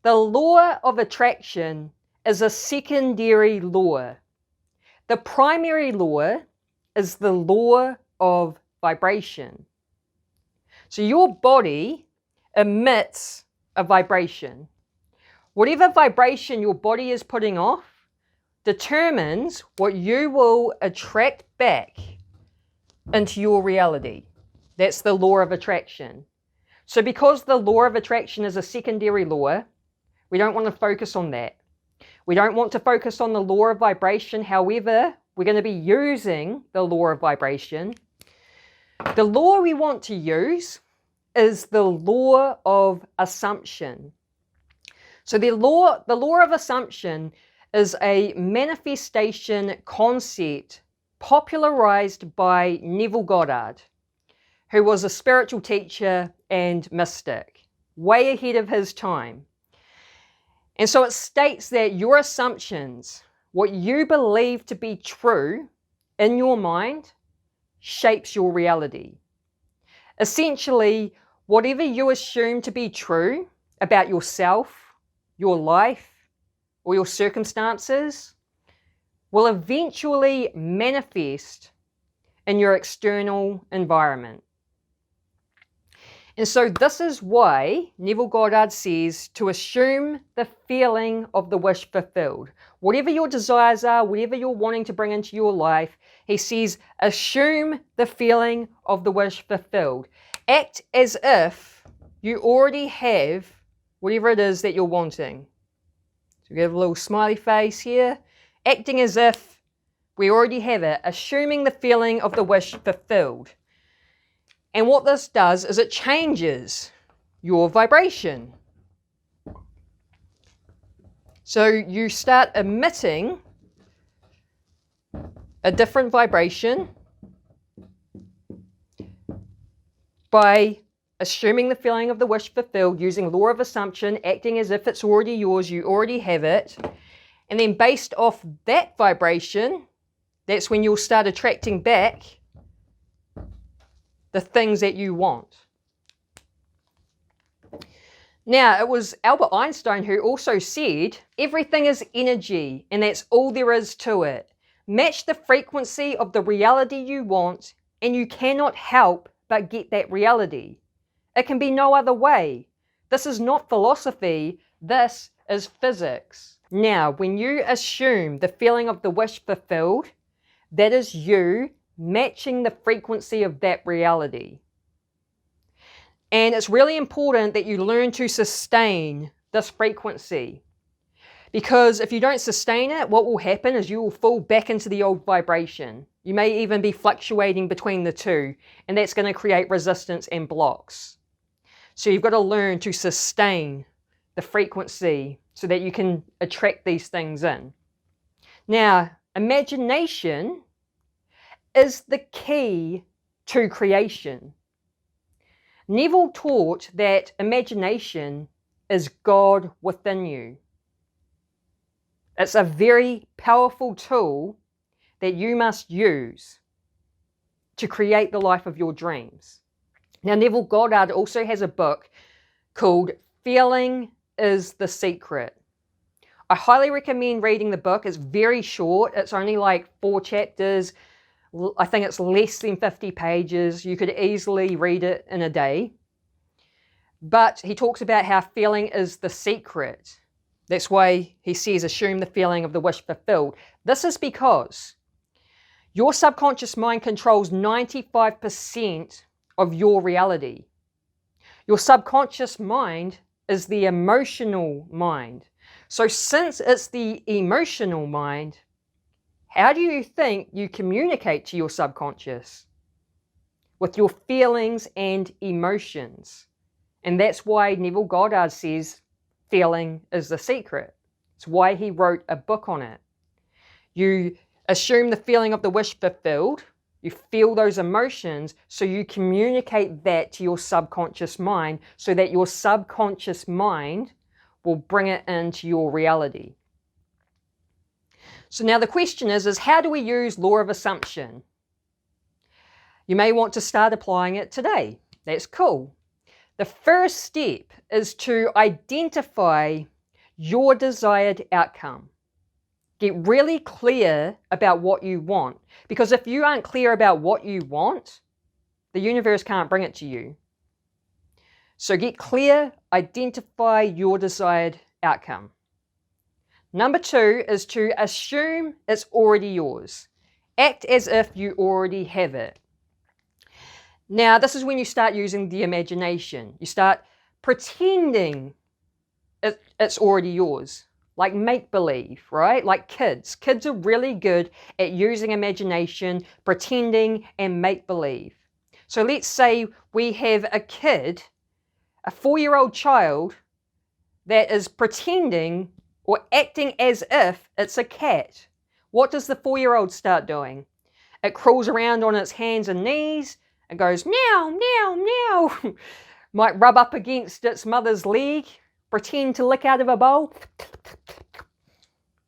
The law of attraction is a secondary law. The primary law is the law of vibration. So your body emits a vibration. Whatever vibration your body is putting off determines what you will attract back into your reality. That's the law of attraction. So because the law of attraction is a secondary law, we don't want to focus on that. We don't want to focus on the law of vibration. However, we're going to be using the law of vibration. The law we want to use is the law of assumption. So the law of assumption is a manifestation concept popularized by Neville Goddard, who was a spiritual teacher and mystic, way ahead of his time. And so it states that your assumptions, what you believe to be true in your mind, shapes your reality. Essentially, whatever you assume to be true about yourself, your life, or your circumstances will eventually manifest in your external environment. And so this is why Neville Goddard says to assume the feeling of the wish fulfilled. Whatever your desires are, whatever you're wanting to bring into your life, he says, assume the feeling of the wish fulfilled. Act as if you already have whatever it is that you're wanting. So we have a little smiley face here. Acting as if we already have it, assuming the feeling of the wish fulfilled. And what this does is it changes your vibration. So you start emitting a different vibration by assuming the feeling of the wish fulfilled, using law of assumption, acting as if it's already yours, you already have it. And then based off that vibration, that's when you'll start attracting back the things that you want. Now, it was Albert Einstein who also said, everything is energy, and that's all there is to it. Match the frequency of the reality you want, and you cannot help but get that reality. It can be no other way. This is not philosophy, this is physics. Now, when you assume the feeling of the wish fulfilled, that is you matching the frequency of that reality. And it's really important that you learn to sustain this frequency. Because if you don't sustain it, what will happen is you will fall back into the old vibration. You may even be fluctuating between the two, and that's going to create resistance and blocks. So you've got to learn to sustain the frequency so that you can attract these things in. Now, imagination is the key to creation. Neville taught that imagination is God within you. It's a very powerful tool that you must use to create the life of your dreams. Now, Neville Goddard also has a book called Feeling is the Secret. I highly recommend reading the book. It's very short. It's only like 4 chapters. I think it's less than 50 pages. You could easily read it in a day. But he talks about how feeling is the secret. That's why he says, assume the feeling of the wish fulfilled. This is because your subconscious mind controls 95% of your reality. Your subconscious mind is the emotional mind. So since it's the emotional mind, how do you think you communicate to your subconscious? With your feelings and emotions. And that's why Neville Goddard says feeling is the secret. It's why he wrote a book on it. You assume the feeling of the wish fulfilled. You feel those emotions, so you communicate that to your subconscious mind so that your subconscious mind will bring it into your reality. So now the question is how do we use law of assumption? You may want to start applying it today. That's cool. The first step is to identify your desired outcome. Get really clear about what you want, because if you aren't clear about what you want, the universe can't bring it to you. So get clear, identify your desired outcome. Number 2 is to assume it's already yours. Act as if you already have it. Now, this is when you start using the imagination. You start pretending it's already yours. Like make-believe, right? Like kids. Kids are really good at using imagination, pretending, and make-believe. So let's say we have a kid, a 4-year-old child, that is pretending or acting as if it's a cat. What does the 4-year-old start doing? It crawls around on its hands and knees and goes meow, meow, meow. Might rub up against its mother's leg, pretend to lick out of a bowl.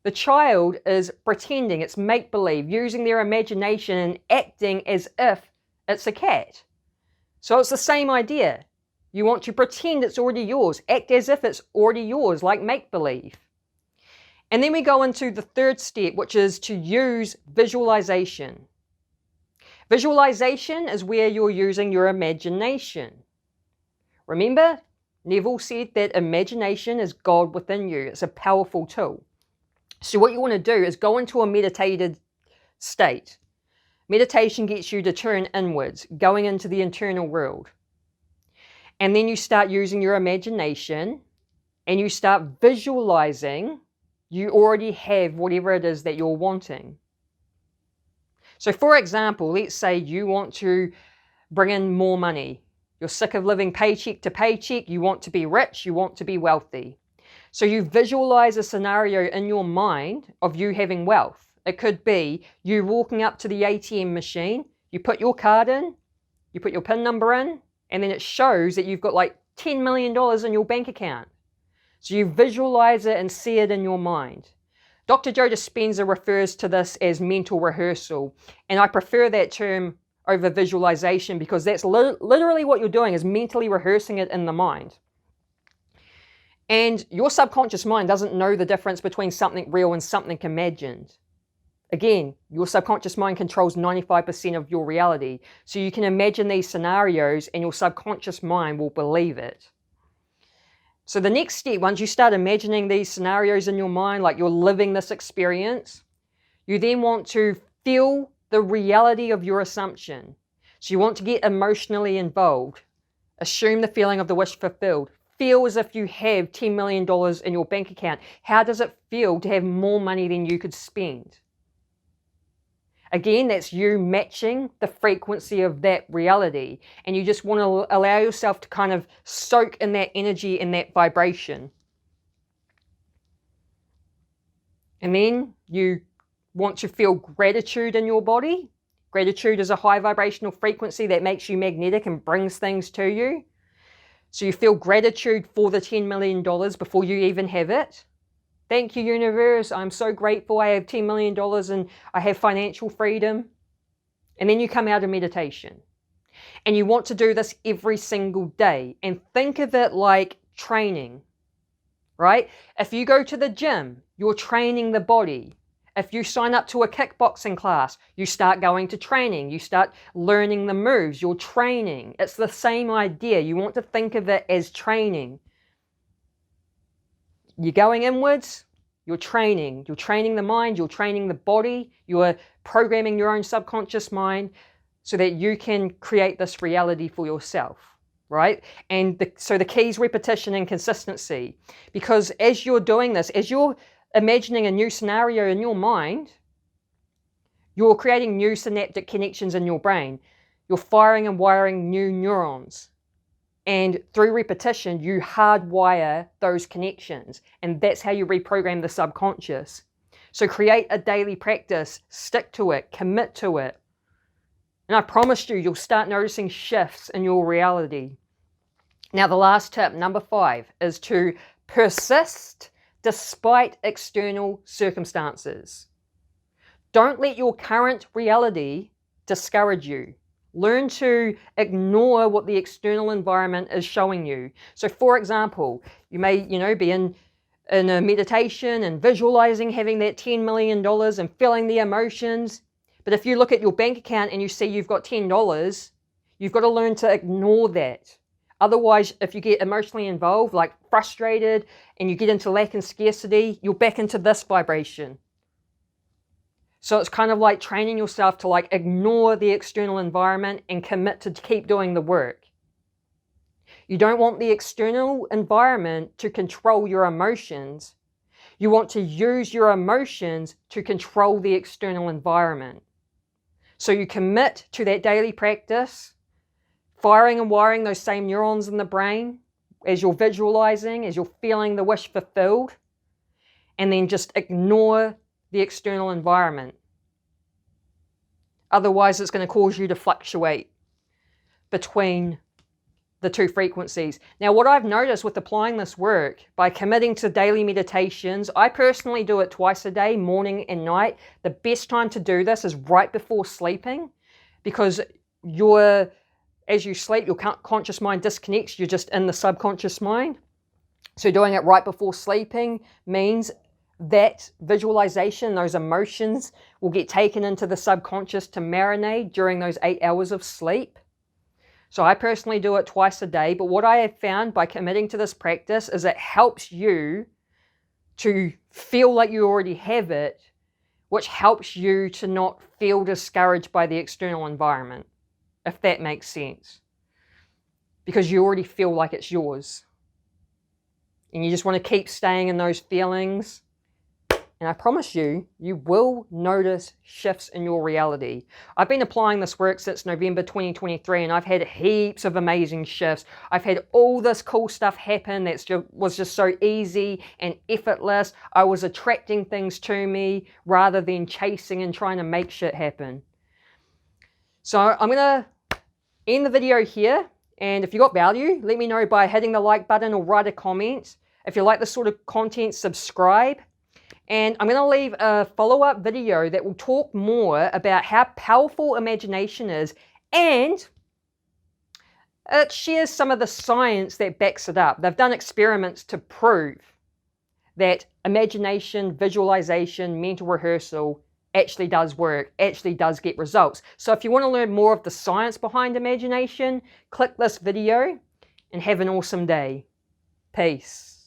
The child is pretending, it's make-believe, using their imagination and acting as if it's a cat. So it's the same idea. You want to pretend it's already yours. Act as if it's already yours, like make-believe. And then we go into the 3rd step, which is to use visualization. Visualization is where you're using your imagination. Remember, Neville said that imagination is God within you. It's a powerful tool. So what you want to do is go into a meditated state. Meditation gets you to turn inwards, going into the internal world. And then you start using your imagination and you start visualizing you already have whatever it is that you're wanting. So for example, let's say you want to bring in more money. You're sick of living paycheck to paycheck. You want to be rich. You want to be wealthy. So you visualize a scenario in your mind of you having wealth. It could be you walking up to the ATM machine, you put your card in, you put your PIN number in, and then it shows that you've got like $10 million in your bank account. So you visualize it and see it in your mind. Dr. Joe Dispenza refers to this as mental rehearsal, and I prefer that term over visualization because that's literally what you're doing, is mentally rehearsing it in the mind. And your subconscious mind doesn't know the difference between something real and something imagined. Again, your subconscious mind controls 95% of your reality. So you can imagine these scenarios and your subconscious mind will believe it. So the next step, once you start imagining these scenarios in your mind, like you're living this experience, you then want to feel the reality of your assumption. So you want to get emotionally involved. Assume the feeling of the wish fulfilled. Feel as if you have $10 million in your bank account. How does it feel to have more money than you could spend? Again, that's you matching the frequency of that reality. And you just want to allow yourself to kind of soak in that energy and that vibration. And then you want to feel gratitude in your body. Gratitude is a high vibrational frequency that makes you magnetic and brings things to you. So you feel gratitude for the $10 million before you even have it. Thank you, universe. I'm so grateful I have $10 million and I have financial freedom. And then you come out of meditation. And you want to do this every single day. And think of it like training, right? If you go to the gym, you're training the body. If you sign up to a kickboxing class, you start going to training. You start learning the moves. You're training. It's the same idea. You want to think of it as training. You're going inwards, you're training. You're training the mind, you're training the body, you're programming your own subconscious mind so that you can create this reality for yourself, right? And so the key is repetition and consistency. Because as you're doing this, as you're imagining a new scenario in your mind, you're creating new synaptic connections in your brain. You're firing and wiring new neurons. And through repetition, you hardwire those connections. And that's how you reprogram the subconscious. So create a daily practice, stick to it, commit to it. And I promise you'll start noticing shifts in your reality. Now, the last tip, number 5, is to persist despite external circumstances. Don't let your current reality discourage you. Learn to ignore what the external environment is showing you. So for example, you may, be in in a meditation and visualizing having that $10 million and feeling the emotions. But if you look at your bank account and you see you've got $10, you've got to learn to ignore that. Otherwise, if you get emotionally involved, like frustrated, and you get into lack and scarcity, you're back into this vibration. So it's kind of like training yourself to like ignore the external environment and commit to keep doing the work. You don't want the external environment to control your emotions. You want to use your emotions to control the external environment. So you commit to that daily practice, firing and wiring those same neurons in the brain as you're visualizing, as you're feeling the wish fulfilled, and then just ignore the external environment. Otherwise, it's going to cause you to fluctuate between the two frequencies. Now, what I've noticed with applying this work, by committing to daily meditations, I personally do it twice a day, morning and night. The best time to do this is right before sleeping, because as you sleep, your conscious mind disconnects. You're just in the subconscious mind. So doing it right before sleeping means that visualization, those emotions, will get taken into the subconscious to marinate during those 8 hours of sleep. So I personally do it twice a day, but what I have found by committing to this practice is it helps you to feel like you already have it, which helps you to not feel discouraged by the external environment, if that makes sense. Because you already feel like it's yours. And you just want to keep staying in those feelings. And I promise you, you will notice shifts in your reality. I've been applying this work since November 2023, and I've had heaps of amazing shifts. I've had all this cool stuff happen that was just so easy and effortless. I was attracting things to me rather than chasing and trying to make shit happen. So I'm going to end the video here. And if you got value, let me know by hitting the like button or write a comment. If you like this sort of content, subscribe. And I'm going to leave a follow-up video that will talk more about how powerful imagination is, and it shares some of the science that backs it up. They've done experiments to prove that imagination, visualization, mental rehearsal actually does work, actually does get results. So if you want to learn more of the science behind imagination, click this video and have an awesome day. Peace.